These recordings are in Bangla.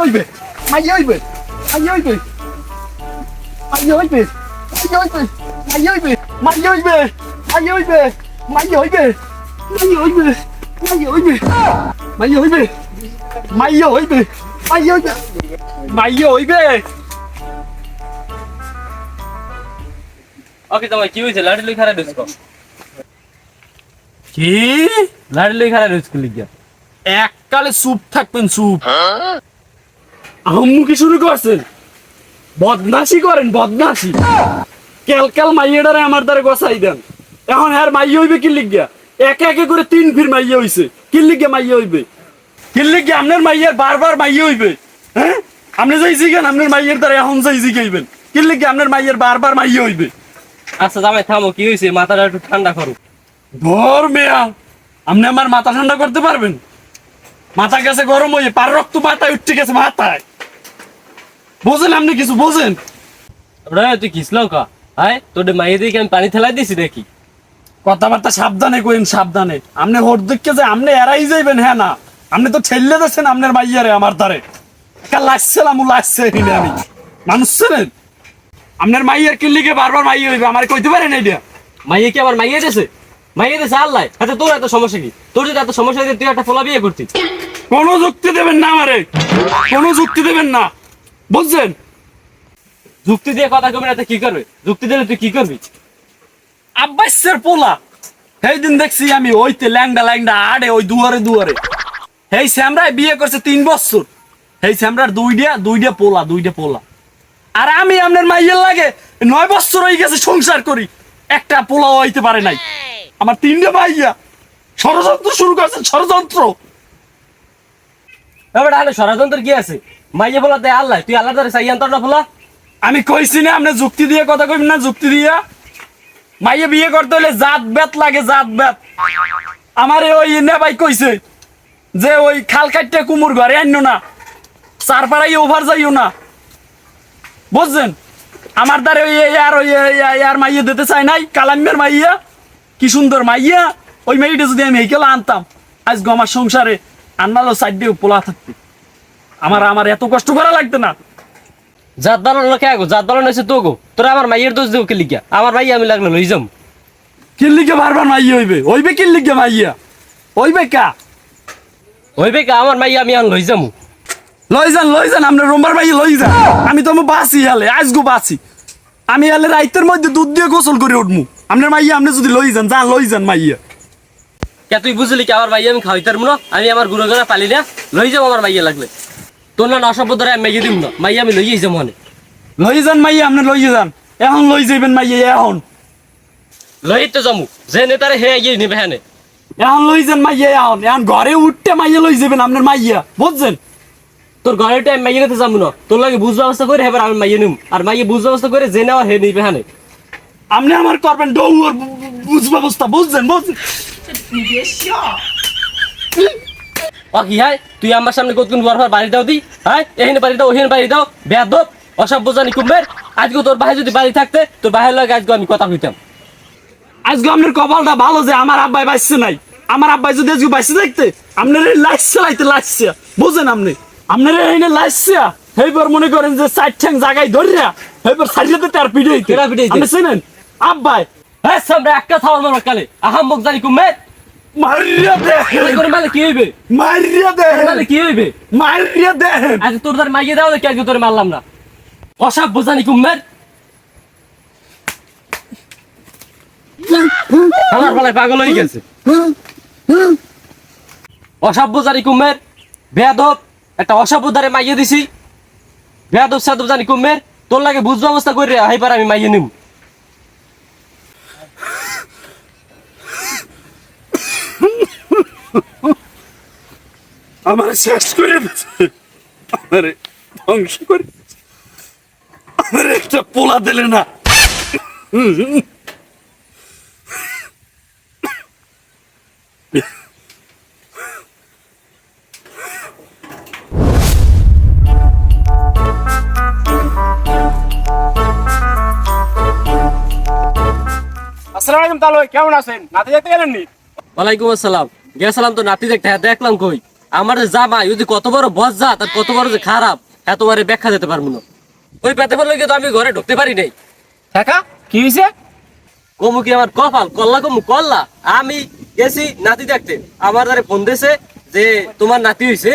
হইবে মাইয়া হইবে মাইয়া হইবে মাইয়া হইবে মাইয়া হইবে মাইয়া হইবে মাইয়া হইবে মাইয়া হইবে মাইয়া হইবে মাইয়া হইবে মাইয়া হইবে মাইয়া হইবে মাইয়া হইবে মাইয়া হইবে মাইয়া হইবে। ওকে তোমার কি হয়েছে লাড়ি লই খারা দিছো কি লাড়ি লই খারা দিছো লিগা এককালে চুপ থাকবেন চুপ আহম্মুকি শুরু করছেন বদমাশি করেন বদমাশি কেলকাল মাইয়াডারে আমার দ্বারা গছাই দেন এখন আর মাইয়া হইবে কি লিগা একে একে করে 3 ফির মাইয়া হইছে কি লিগা মাইয়া হইবে কি লিগা আপনার মাইয়ার বারবার মাইয়া হইবে হ্যাঁ আপনি যাই জিগান আপনার মাইয়ার দ্বারা এখন যাই জিগাইবেন কি লিগা আপনার মাইয়ার বারবার মাইয়া হইবে। আচ্ছা জামাই থামো কি হইছে মাথাটা একটু ঠান্ডা করো ধর মেয়া আপনি আমার মাথা ঠান্ডা করতে পারবেন মাথা গেছে গরম হয়ে পার রক্ত মাথায় উঠতে গেছে মাথায় বোঝেন আপনি কিছু বোঝেন তুই কিসলাও কা হাই তোর মাইয়ে দিকে আমি পানি ঠেলাই দিছি দেখি কথাবার্তা সাবধানে কইন সাবধানে আপনি হোট দেখকে যে আপনি এড়াই যাইবেন হ্যাঁ না আপনি তো ঠেললে যাচ্ছেন আপনার মাইয়ারে আমার দ্বারে লাগছিলাম লাগছে আমি মানুষ ছিলেন আপনার মাইয়ার কিল্লিকে বারবার মাইয়া হইবে আমার কইতে পারেন এইটা মাইয়ে কি আমার মাইয়ে দেছে মাইয়ে দেছে আল্লাহ আচ্ছা তোর এত সমস্যা কি তোর যদি এত সমস্যা হইতে তুই একটা ফলা বিয়ে করতিস কোনো যুক্তি দেবেন না আমারে কোনো যুক্তি দেবেন না বুঝছেন যুক্তি দিয়ে কথা কবি না কি করবে যুক্তি দিলে তুই কি করবি আব্বাসের পোলা সেই দিন দেখছি আমি ওইতে ল্যাংডা ল্যাংডা আড়ে ওই দুয়ারে দুয়ারে এই শ্যামরায় বিয়ে করছে 3 বছর এই শ্যামরার দুইটা পোলা আর আমি আপনার মাইয়ের লাগে 9 বছর হয়ে গেছে সংসার করি একটা পোলাও হইতে পারে নাই আমার 3টা মাইয়া ষড়যন্ত্র শুরু করছে ষড়যন্ত্র এবার তাহলে ষড়যন্ত্র কি আছে মাইয়ে বলা দেয় আল্লাহ তুই আল্লাহ ধরে চাই আন্তর না ফোলা আমি কইছি না আপনি যুক্তি দিয়ে কথা কইবেন না যুক্তি দিয়া মাইয়ে বিয়ে করতে হলে জাত বেত লাগে জাত বেত আমারে ওই ইন্না ভাই কইছে যে ওই খাল কাটতে কুমুর ঘরে আইনো না চারপাড়াই ওভার যাইও না বুঝছেন আমার দ্বারে ওই আর মাইয়া দিতে চাই নাই কালামের মাইয়া কি সুন্দর মাইয়া ওই মেয়েটা যদি আমি এইকেলা আনতাম আজকে আমার সংসারে আন্নালো সাইড দিয়ে পোলা থাকতো আমার এত কষ্ট করা লাগতো না জাত বানানো কে গো জাত বানানো হয়েছে তো গো তোরা আমার মাইয়ের দোষ দেও কে লিখা আমার মাইয়া আমি লাগলো লই যাম কিল্লিকে বারবার মাইয়া হইবে কিল্লিকে মাইয়া হইবে কা আমার মাইয়া আমি আন লই যামু লই যান আপনার রোমবার মাইয়া লই যান আমি তো বাঁচি হালে আজগো বাঁচি আমি হালে রাইতের মধ্যে দুধ দিয়ে গোসল করে উঠমু আপনার মাইয়া আপনি যদি লই যান মাইয়া কে তুই বুঝলি কি আমার মাইয়া আমি খাওয়াইতার মুনো আমি আমার গুড়ো গড়া পালি না লই যাম আমার মাইয়া লাগলে তোর না অসভ্য ধরে আমি মাইয়া দিব না মাইয়া আমি লইয়াই যাবো মানে লই যান মাইয়া আপনি লই যান এখন লই যাইবেন মাইয়া এখন লই তো যামু যে নেতারে হে এগিয়ে নিবে হ্যাঁ এখন লই যান মাইয়া এখন ঘরে উঠতে মাইয়া লই যাবেন আপনার মাইয়া বুঝছেন তোর ঘরের টাইম মাইয়া নিতে যাবো না তোর লাগে বুঝ ব্যবস্থা করে এবার আমি মাইয়া নিম আর মাইয়া বুঝ ব্যবস্থা করে যে নেওয়া হে নিবে হ্যাঁ আপনি আমার করবেন ডৌর বুঝ ব্যবস্থা বুঝছেন কি হাই তুই আমার সামনে কতক্ষণ বরফার বাড়ি দাও দি হ্যাঁ এখানে বাড়ি দাও ওখানে বাড়ি দাও বেয়াদব অসভ্য জানি কুম্ভের আজকে তোর ভাই যদি বাড়ি থাকতে তোর ভাইয়ের লাগে আজকে আমি কথা কইতাম আজকে আপনার কপালটা ভালো যে আমার আব্বাই বাঁচছে নাই আমার আব্বাই যদি আজকে বাঁচতে দেখতে আপনার লাইছে বুঝেন আপনার এখানে লাইছে এইবার মনে করেন যে 4 ঠ্যাং জায়গায় ধরিয়া এইবার সারিয়াতে তার পিড়াইতে আপনি শুনেন আব্বাই হ্যাঁ সামনে একটা থাওয়ার মার কালে আহাম্মক জানি কুম্ভের মারিয়া দে করে মানে কি হইবে মারিয়া দে মানে কি হইবে মারিয়া দে আজ তোর তার মাইয়ে দাও দেখি আজকে তোরে মারলাম না অসভ্য জানি কুম্ভের আমার বলায় পাগল হয়ে গেছে অসভ্য জানি কুম্ভের বেয়াদব একটা অসভ্য ধারে মাইয়ে দিছি বেয়াদব সাদব জানি কুম্ভের তোর লাগে বুঝ ব্যবস্থা করে হাইবার আমি মাইয়ে নিম আমার শেষ করে আমার ধ্বংস করে আমার একটা পোলা দিলে না আসসালামু আলাইকুম তালুই কেমন আছেন নাতি দেখতে গেলেন নি ওয়ালাইকুম আসসালাম গেছিলাম তো নাতি দেখতে দেখলাম কই আমার যে জামাই যদি কত বড় বজ্জাত আর কত বড় যে খারাপ এতবারে ব্যাখ্যা দিতে পারবো না। ওই পেতে বললে তো আমি ঘরে ঢুকতে পারি নাই। কাকা কি হয়েছে? কমু কি আমার কপাল কল্লা কমু কল্লা। আমি গেছি নাতি দেখতে, আমার দ্বারা ফোন দিয়েছে যে তোমার নাতি হইছে।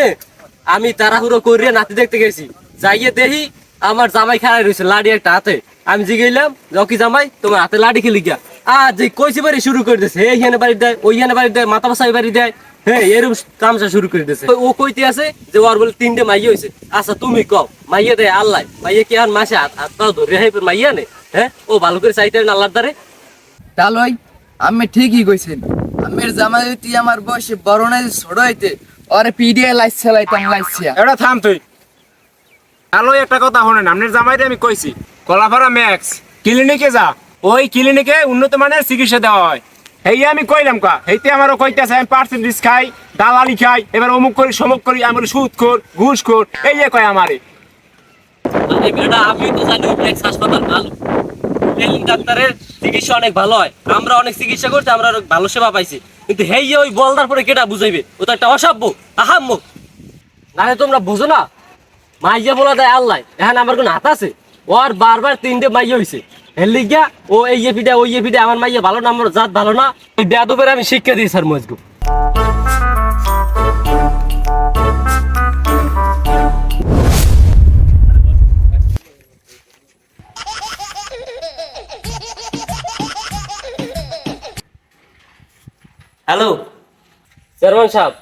আমি তাড়াহুড়ো করিয়ে নাতি দেখতে গেছি, যাইয়ে দেখি আমার জামাই খেলাই রয়েছে লাড়ি একটা হাতে। আমি জিগাইলাম কি জামাই তোমার হাতে লাড়ি খেলি গিয়া? আর যে কইছি বাড়ি শুরু করে দিয়েছে, এইখানে বাড়ি দেয় ওইখানে বাড়ি দেয় মাথা বাসাই বাড়ি দেয়, হ্যাঁ এরকম তামসা শুরু করে দিয়েছে। ও কইতে আছে যে ওর বলে 3টে মাইয়া হয়েছে। আচ্ছা তুমি কও মাইয়া দেয় আল্লাহ, মাইয়া কি আর মাসে হাত পাও ধরে মাইয়া নে? হ্যাঁ ও ভালো করে চাইতে আল্লাহর দ্বারে। তালই আমি ঠিকই কইছেন। আমের জামাই তুই আমার বয়সে বড় নাই ছোট হইতে ওরে পিডিএ লাইস চালাইতাম লাইছিয়া। এটা থাম তুই। আলো একটা কথা শোনেন, আপনার জামাইরে আমি কইছি কলাপাড়া ম্যাক্স ক্লিনিকে যা, ওই ক্লিনিকে উন্নত মানের চিকিৎসা দেওয়া হয়। এই আমি কইলাম কা এইতে আমারও কইতেছে আমি পার্সেন্টেজ খাই, দালালি খাই, এবার অমুক করি সমুক করি, আমি সুদ খোর ঘুষ খোর, এই যে কয় আমারে। আরে বেটা আমি তো জানি ফ্লেক্স হাসপাতাল ভালো, ট্রেনিং ডাক্তারের চিকিৎসা অনেক ভালো হয়, আমরা অনেক চিকিৎসা করছি, আমরা অনেক ভালো সেবা পাইছি। কিন্তু হেই ওই বলদার পরে কেটা বুঝাইবে? ও তো একটা অসভ্য আহাম্মক। নাহলে তোমরা বুঝো না মাইয়া বলা দেয় আল্লাহ, এখন আমার কোনো হাত আছে? ওর বারবার 3টে মাইয়া হয়েছে, এর লিগা ও এই এপিডা ওই এপিডা আমার মাইয়া ভালো না আমার জাত ভালো না। ওই বেয়াদবের আমি শিক্ষা দিই স্যার মজগু। হ্যালো চেয়ারম্যান সাহেব,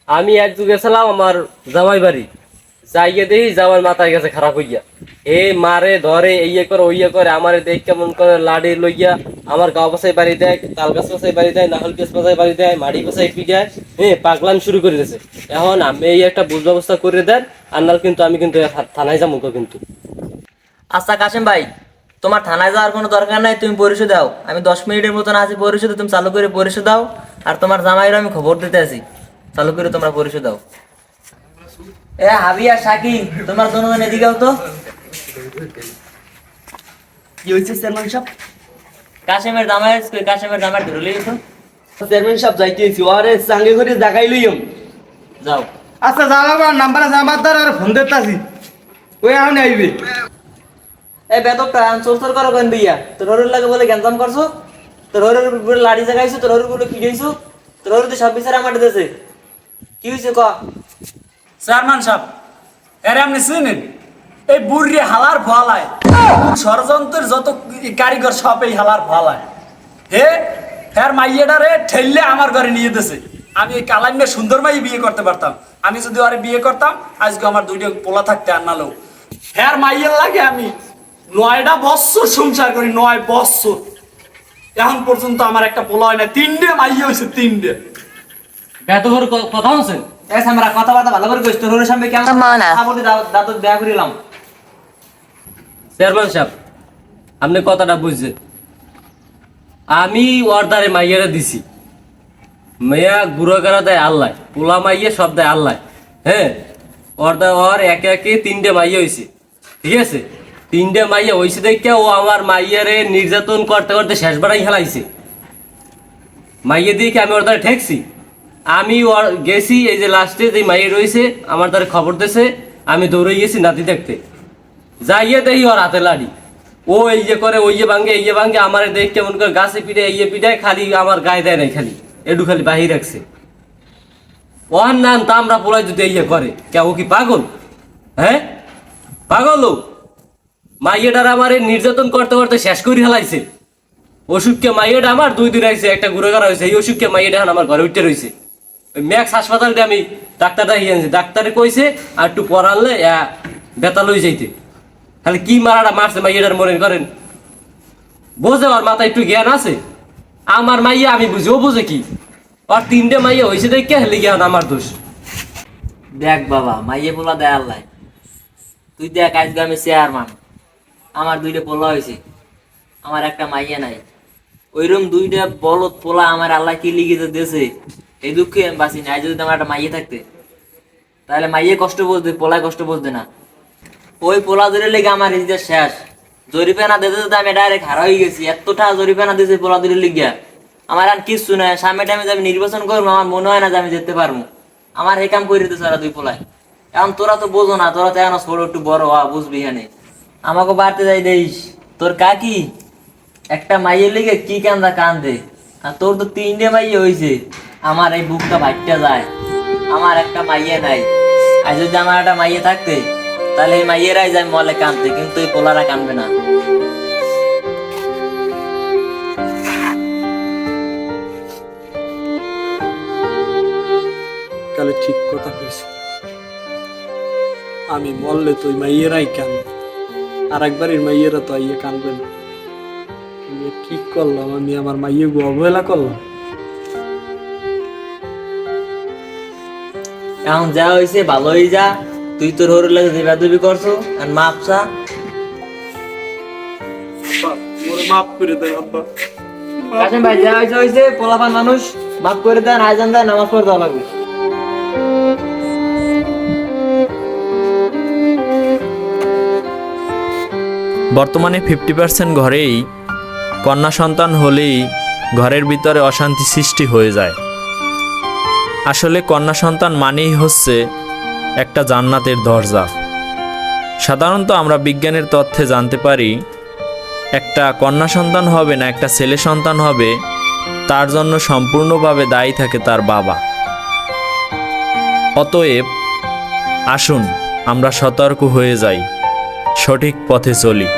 আমি একটু গেছিলাম আমার জামাই বাড়ি, যাইয়ে দেখি জামাই মাথায় গেছে খারাপ হইয়া। এ মারে ধরে ইয়ে করে ওইয়ে করে আমারে দেখ কেমন করে লাড়ি লইয়া আমার গাঁও পাশাই বাড়ি দেয়, তাল গাছ পাশাই বাড়ি দেয়, নাহল গাছ পাশাই বাড়ি দেয়, মাড়ি পাশাই পিটায়, পাগলাম শুরু করে দিয়েছে। এখন আমি এই একটা বুঝ ব্যবস্থা করে দেন, আর নাহলে কিন্তু আমি কিন্তু থানায় যাবো কিন্তু। আচ্ছা কাশেম ভাই, তোমার থানায় যাওয়ার কোনো দরকার নাই, তুমি পরিশোধ দাও। আমি 10 মিনিটের মতন আছি পরিশোধে, তুমি চালু করে পরিশোধ দাও। আর তোমার জামাইয়ের আমি খবর দিতে আছি, চালু করে তোমরা পরিশোধ দাও। এ হাবিয়া সাকি, তোমার জনগণ এদিকেও তো। কি হয়েছে চেয়ারম্যান সাহেব? কাশেমের জামাইয়ের ধরে লইও তো। চেয়ারম্যান সাহেব যাইতেছি, আরে সাঙ্গে করে জাগাই লইম। যাও। আচ্ছা যাওয়া নাম্বার আছে আমার দ্বারা আর ফোন দিতেছি, ওই আমি আইবে। এই বেদকটা চোর করো কেন দিয়া? তোর হরের লাগে বলে গ্যাঞ্জাম করছো, তোর হরের বলে লাড়ি জাগাইছো, তোর হরের বলে কি গেছো, তোর হরের তো সব বিচারে আমার দিতেছে। কি হয়েছে ক? চেয়ারম্যান সাহেব এরে আপনি চিনেন? এই বুড়ি হালার ফলায় ষড়যন্ত্রের যত কারিগর সব এই হালার ফলায়। হ্যার মাইয়েটা রে ঠেললে আমার ঘরে নিয়ে দিয়েছে। আমি এই কালাইনে সুন্দর মাই বিয়ে করতে পারতাম, আমি যদি আরে বিয়ে করতাম আজকে আমার 2টা পোলা থাকতে আর নালো। হ্যার মাইয়ের লাগে আমি 9টা বছর সংসার করি, 9 বছর এখন পর্যন্ত আমার একটা পোলা হয় না। 3টে মাইয়ে হয়েছে, 3টে। বেদবের কথা হচ্ছেন? এ আমরা কথাবার্তা ভালো করে কইছ, তোর হরের সামনে কেমন বলি দাঁত দেয়া করিলাম। চেয়ারম্যান সাহেব আপনি কথাটা বুঝছেন, আমি অর্ডারে মাইয়ারা দিছি, মেয়া বুড়ো করা দেয় আল্লাহ, পোলা মাইয়ে সব দেয় আল্লাহ। হ্যাঁ অর্ডার ওর একে একে 3টে মাইয়া হয়েছে, ঠিক আছে? 3টে মাইয়া হয়েছে দেখে ও আমার মাইয়ারে নির্যাতন করতে করতে শেষ বাড়াই খেলাইছে। মাইয়া দিয়ে কি আমি অর্ডারে ঠেকছি? আমি গেছি এই যে লাস্টে যে মাইয়া রয়েছে আমার তার খবর দিয়েছে, আমি দৌড়ে গেছি নাতি দেখতে, যাইয়ে দেখি ওর হাতে লাড়ি, ও এই যে করে ওই যে ভাঙ্গে আমার দেখ কেমন করে গাছে পিঠে এই পিঠায়, খালি আমার গায়ে দেয় নাই, খালি একটু খালি বাহির রাখছে। ওর নাম তা আমরা পোলাই যদি এই করে কে, ও কি পাগল? হ্যাঁ পাগল ও। মাইয়েটার আমার নির্যাতন করতে করতে শেষ করে ফেলাইছে। অসুখকে মাইয়েটা আমার 2 দিন আইছে, একটা ঘুরে করা হয়েছে, এই অসুখকে মাইয়েটা এখন আমার ঘরে উঠতে রয়েছে। ওই ম্যাক্স হাসপাতালটা আমি ডাক্তারটা আনছি, ডাক্তারে কইছে আর একটু পড়ালে বেতা লই যাইতে। খালি কি মারাটা মারছে মাইয়াটার মনে করেন, বোঝে ওর মাথায় একটু জ্ঞান আছে? আমার মাইয়া আমি বুঝি, ও বুঝে কি? ওর 3টে মাইয়া হয়েছে দেখে হেলে গিয়ে আমার দোষ। দেখ বাবা, মাইয়ে পোলা দেয় আল্লাহ। তুই দেখ আজকে আমি চেয়ারম্যান, আমার 2টা পোলা হয়েছে, আমার একটা মাইয়া নাই। ওইরকম 2টা বলদ পোলা আমার আল্লাহ কি লিখে দিয়েছে, এই দুঃখে আমি বাঁচি না। যদি আমার একটা মাইয়ে থাকতে তাহলে মাইয়ে কষ্ট বুঝতে, পোলায় কষ্ট বুঝতে না। ওই পোলা ধরে লেগে আমার নিজের শেষ। জরিপানা দিতে দিতে আমি ডাইরেক্ট হারা হয়ে গেছি, এতটা জরিপানা দিয়েছে পোলা ধরে লেগে। আমার আর কিচ্ছু নয়, সামনে টাইমে আমি নির্বাচন করবো, আমার মনে হয় না যে আমি যেতে পারবো। আমার এই কাম করে দিতে সারা দুই পোলায়। এখন তোরা তো বোঝো না, তোরা তো এখন ছোট একটু বড় হওয়া বুঝবি এখানে। আমাকে বাড়তে যাই দেইস তোর কাকি একটা মাইয়ের লিগে কি কান্দা কান্দে, আর তোর তো 3টে মাইয়ে হয়েছে। আমার এই বুকটা বাড়তে যায়, আমার একটা মাইয়ে নাই। আর যদি আমার একটা মাইয়ে থাকতে তাহলে এই মাইয়েরাই যায় মলে কান্দতে, কিন্তু এই পোলারা কান্দবে না। তাহলে ঠিক কথা কইছি, আমি মরলে তো ওই মাইয়েরাই কানবে, আর একবারের মাইয়েরা তো আইয়ে কানবে না। আমি কি করলাম, আমি আমার মাইয়ে গো অবহেলা করলাম। এখন যা হয়েছে ভালোই যা, তুই তোর হরুর লাগে যে বেদবি করছো আর মাপসা। মাফ করে দেয় আব্বা। কাসেম ভাই যা হয়েছে হয়েছে, পোলাপান মানুষ মাফ করে দেন, আয়োজন দেন, নামাজ পড়ে দেওয়া লাগবে। বর্তমানে 50% ঘরেই কন্যা সন্তান হলেই ঘরের ভিতরে অশান্তি সৃষ্টি হয়ে যায়। আসলে কন্যা সন্তান মানেই হচ্ছে একটা জান্নাতের দরজা। সাধারণত আমরা বিজ্ঞানের তথ্যে জানতে পারি একটা কন্যা সন্তান হবে না একটা ছেলে সন্তান হবে, তার জন্য সম্পূর্ণভাবে দায়ী থাকে তার বাবা। অতএব আসুন আমরা সতর্ক হয়ে যাই, সঠিক পথে চলি।